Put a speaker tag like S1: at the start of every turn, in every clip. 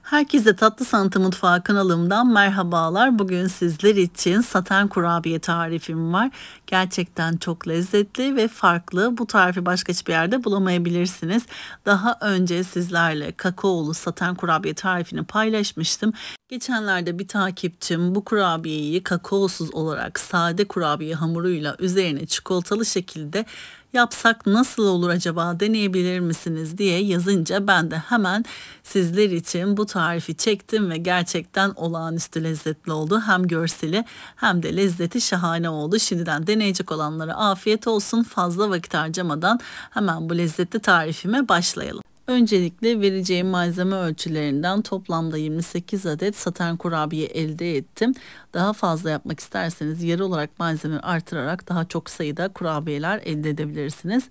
S1: Herkese Tatlı Sanatı Mutfağı kanalımdan merhabalar. Bugün sizler için saten kurabiye tarifim var. Gerçekten çok lezzetli ve farklı. Bu tarifi başka hiçbir yerde bulamayabilirsiniz. Daha önce sizlerle kakaolu saten kurabiye tarifini paylaşmıştım. Geçenlerde bir takipçim bu kurabiyeyi kakaosuz olarak sade kurabiye hamuruyla üzerine çikolatalı şekilde yapsak nasıl olur acaba, deneyebilir misiniz diye yazınca ben de hemen sizler için bu tarifi çektim ve gerçekten olağanüstü lezzetli oldu. Hem görseli hem de lezzeti şahane oldu. Şimdiden deneyecek olanlara afiyet olsun. Fazla vakit harcamadan hemen bu lezzetli tarifime başlayalım. Öncelikle vereceğim malzeme ölçülerinden toplamda 28 adet saten kurabiye elde ettim. Daha fazla yapmak isterseniz yarı olarak malzeme artırarak daha çok sayıda kurabiyeler elde edebilirsiniz.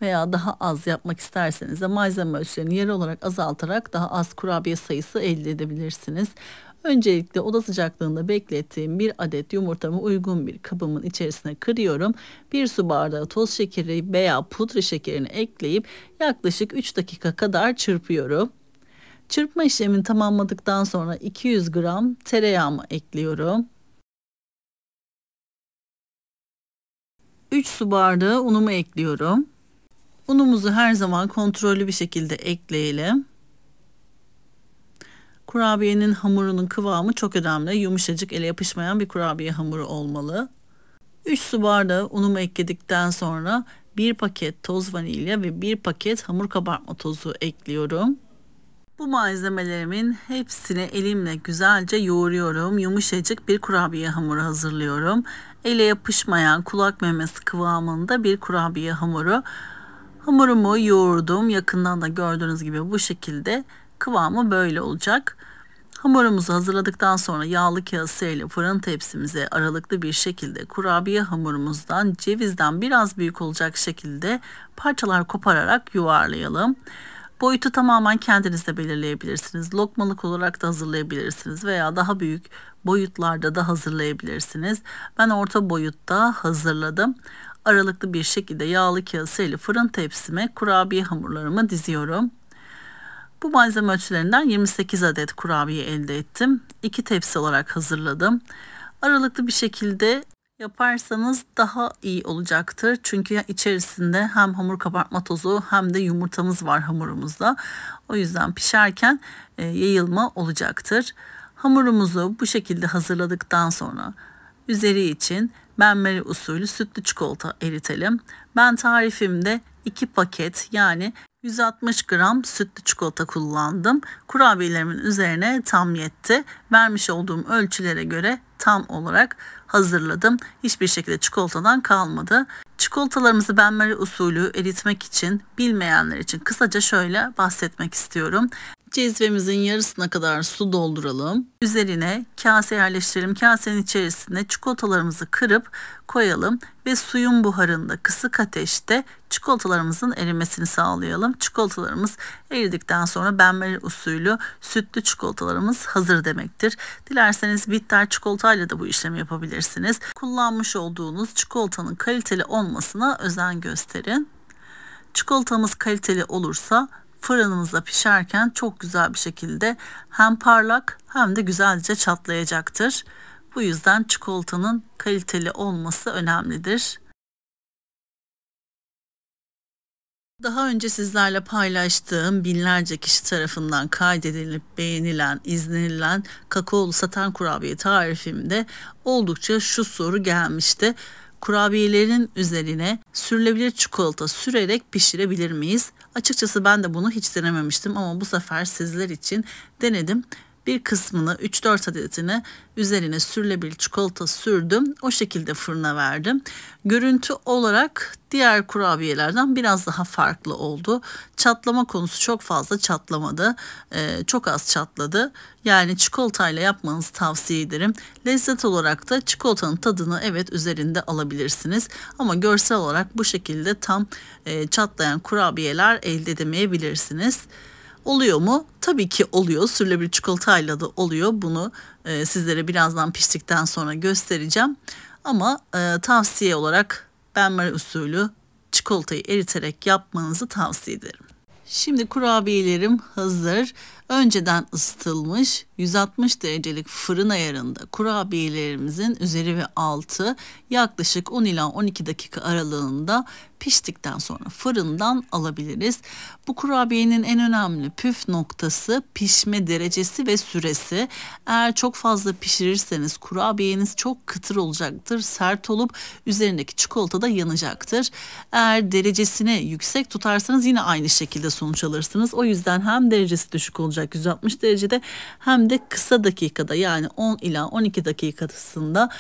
S1: Veya daha az yapmak isterseniz de malzeme ölçülerini yarı olarak azaltarak daha az kurabiye sayısı elde edebilirsiniz. Öncelikle oda sıcaklığında beklettiğim bir adet yumurtamı uygun bir kabımın içerisine kırıyorum. 1 su bardağı toz şekeri veya pudra şekerini ekleyip yaklaşık 3 dakika kadar çırpıyorum. Çırpma işlemini tamamladıktan sonra 200 gram tereyağımı ekliyorum. 3 su bardağı unumu ekliyorum. Unumuzu her zaman kontrollü bir şekilde ekleyelim. Kurabiyenin hamurunun kıvamı çok önemli. Yumuşacık, ele yapışmayan bir kurabiye hamuru olmalı. 3 su bardağı unumu ekledikten sonra 1 paket toz vanilya ve 1 paket hamur kabartma tozu ekliyorum. Bu malzemelerimin hepsini elimle güzelce yoğuruyorum. Yumuşacık bir kurabiye hamuru hazırlıyorum. Ele yapışmayan, kulak memesi kıvamında bir kurabiye hamuru. Hamurumu yoğurdum. Yakından da gördüğünüz gibi bu şekilde kıvamı böyle olacak. Hamurumuzu hazırladıktan sonra yağlı kağıt seriyle fırın tepsimize aralıklı bir şekilde kurabiye hamurumuzdan cevizden biraz büyük olacak şekilde parçalar kopararak yuvarlayalım. Boyutu tamamen kendiniz de belirleyebilirsiniz. Lokmalık olarak da hazırlayabilirsiniz veya daha büyük boyutlarda da hazırlayabilirsiniz. Ben orta boyutta hazırladım. Aralıklı bir şekilde yağlı kağıt seriyle fırın tepsime kurabiye hamurlarımı diziyorum. Bu malzeme ölçülerinden 28 adet kurabiye elde ettim. 2 tepsi olarak hazırladım. Aralıklı bir şekilde yaparsanız daha iyi olacaktır. Çünkü içerisinde hem hamur kabartma tozu hem de yumurtamız var hamurumuzda. O yüzden pişerken yayılma olacaktır. Hamurumuzu bu şekilde hazırladıktan sonra üzeri için benmari usulü sütlü çikolata eritelim. Ben tarifimde 2 paket yani 160 gram sütlü çikolata kullandım. Kurabiyelerimin üzerine tam yetti. Vermiş olduğum ölçülere göre tam olarak hazırladım. Hiçbir şekilde çikolatadan kalmadı. Çikolatalarımızı benmari usulü eritmek için bilmeyenler için kısaca şöyle bahsetmek istiyorum. Cezvemizin yarısına kadar su dolduralım. Üzerine kase yerleştirelim. Kasenin içerisine çikolatalarımızı kırıp koyalım ve suyun buharında kısık ateşte çikolatalarımızın erimesini sağlayalım. Çikolatalarımız eridikten sonra benmari usulü sütlü çikolatalarımız hazır demektir. Dilerseniz bitter çikolatayla da bu işlemi yapabilirsiniz. Kullanmış olduğunuz çikolatanın kaliteli olmasına özen gösterin. Çikolatamız kaliteli olursa fırınımızda pişerken çok güzel bir şekilde hem parlak hem de güzelce çatlayacaktır. Bu yüzden çikolatanın kaliteli olması önemlidir. Daha önce sizlerle paylaştığım binlerce kişi tarafından kaydedilip beğenilen, izlenilen kakaolu saten kurabiye tarifimde oldukça şu soru gelmişti. Kurabiyelerin üzerine sürülebilir çikolata sürerek pişirebilir miyiz? Açıkçası ben de bunu hiç denememiştim ama bu sefer sizler için denedim. Bir kısmını 3-4 adetini üzerine sürülebilir çikolata sürdüm. O şekilde fırına verdim. Görüntü olarak diğer kurabiyelerden biraz daha farklı oldu. Çatlama konusu çok fazla çatlamadı. Çok az çatladı. Yani çikolatayla yapmanızı tavsiye ederim. Lezzet olarak da çikolatanın tadını evet üzerinde alabilirsiniz. Ama görsel olarak bu şekilde tam çatlayan kurabiyeler elde edemeyebilirsiniz. Oluyor mu? Tabii ki oluyor. Sürülebilir çikolatayla da oluyor. Bunu sizlere birazdan piştikten sonra göstereceğim. Ama tavsiye olarak benmari usulü çikolatayı eriterek yapmanızı tavsiye ederim. Şimdi kurabiyelerim hazır. Önceden ısıtılmış 160 derecelik fırın ayarında kurabiyelerimizin üzeri ve altı yaklaşık 10 ila 12 dakika aralığında piştikten sonra fırından alabiliriz. Bu kurabiyenin en önemli püf noktası pişme derecesi ve süresi. Eğer çok fazla pişirirseniz kurabiyeniz çok kıtır olacaktır, sert olup üzerindeki çikolata da yanacaktır. Eğer derecesini yüksek tutarsanız yine aynı şekilde sonuç alırsınız. O yüzden hem derecesi düşük olacak 160 derecede hem de kısa dakikada yani 10 ila 12 dakikasında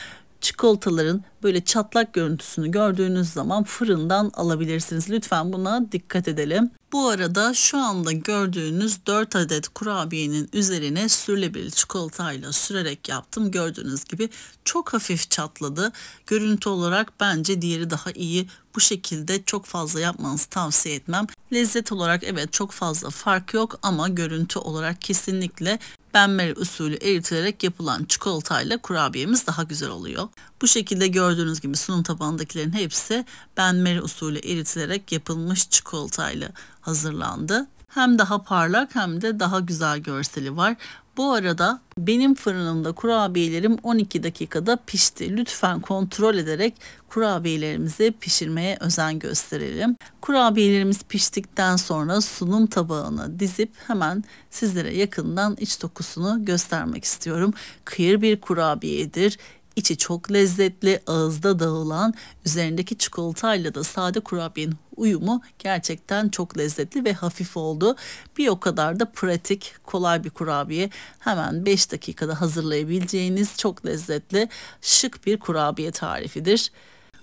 S1: çikolataların böyle çatlak görüntüsünü gördüğünüz zaman fırından alabilirsiniz. Lütfen buna dikkat edelim. Bu arada şu anda gördüğünüz 4 adet kurabiyenin üzerine sürülebilir çikolatayla sürerek yaptım. Gördüğünüz gibi çok hafif çatladı. Görüntü olarak bence diğeri daha iyi. Bu şekilde çok fazla yapmanızı tavsiye etmem. Lezzet olarak evet çok fazla fark yok ama görüntü olarak kesinlikle benmari usulü eritilerek yapılan çikolatayla kurabiyemiz daha güzel oluyor. Bu şekilde gördüğünüz gibi sunum tabağındakilerin hepsi benmari usulü eritilerek yapılmış çikolatayla hazırlandı. Hem daha parlak hem de daha güzel görseli var. Bu arada benim fırınımda kurabiyelerim 12 dakikada pişti. Lütfen kontrol ederek kurabiyelerimizi pişirmeye özen gösterelim. Kurabiyelerimiz piştikten sonra sunum tabağına dizip hemen sizlere yakından iç dokusunu göstermek istiyorum. Kıyır bir kurabiyedir. İçi çok lezzetli, ağızda dağılan, üzerindeki çikolatayla da sade kurabiyenin uyumu gerçekten çok lezzetli ve hafif oldu. Bir o kadar da pratik, kolay bir kurabiye. Hemen 5 dakikada hazırlayabileceğiniz çok lezzetli, şık bir kurabiye tarifidir.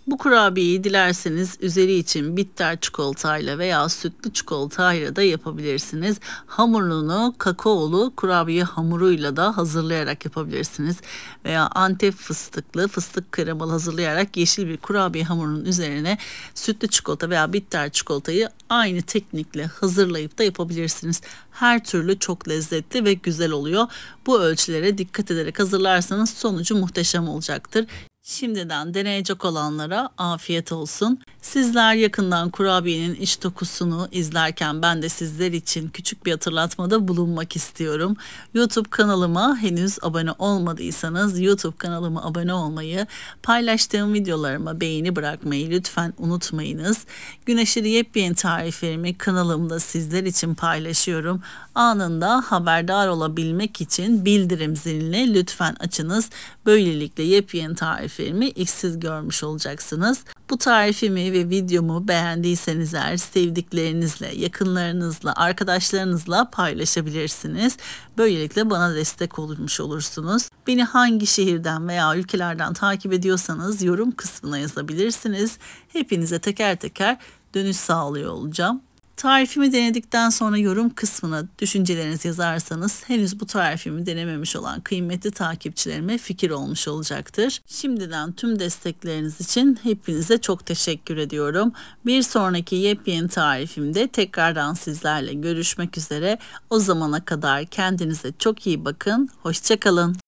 S1: Bu kurabiyeyi dilerseniz üzeri için bitter çikolatayla veya sütlü çikolatayla da yapabilirsiniz. Hamurunu kakaolu kurabiye hamuruyla da hazırlayarak yapabilirsiniz. Veya Antep fıstıklı fıstık kremalı hazırlayarak yeşil bir kurabiye hamurunun üzerine sütlü çikolata veya bitter çikolatayı aynı teknikle hazırlayıp da yapabilirsiniz. Her türlü çok lezzetli ve güzel oluyor. Bu ölçülere dikkat ederek hazırlarsanız sonucu muhteşem olacaktır. Şimdiden deneyecek olanlara afiyet olsun. Sizler yakından kurabiyenin iç dokusunu izlerken ben de sizler için küçük bir hatırlatmada bulunmak istiyorum. YouTube kanalıma henüz abone olmadıysanız YouTube kanalıma abone olmayı, paylaştığım videolarıma beğeni bırakmayı lütfen unutmayınız. Gün aşırı yepyeni tariflerimi kanalımda sizler için paylaşıyorum. Anında haberdar olabilmek için bildirim zilini lütfen açınız. Böylelikle yepyeni tariflerimi ilk siz görmüş olacaksınız. Bu tarifimi ve videomu beğendiyseniz eğer sevdiklerinizle, yakınlarınızla, arkadaşlarınızla paylaşabilirsiniz. Böylelikle bana destek olmuş olursunuz. Beni hangi şehirden veya ülkelerden takip ediyorsanız yorum kısmına yazabilirsiniz. Hepinize teker teker dönüş sağlıyor olacağım. Tarifimi denedikten sonra yorum kısmına düşüncelerinizi yazarsanız henüz bu tarifimi denememiş olan kıymetli takipçilerime fikir olmuş olacaktır. Şimdiden tüm destekleriniz için hepinize çok teşekkür ediyorum. Bir sonraki yepyeni tarifimde tekrardan sizlerle görüşmek üzere. O zamana kadar kendinize çok iyi bakın. Hoşça kalın.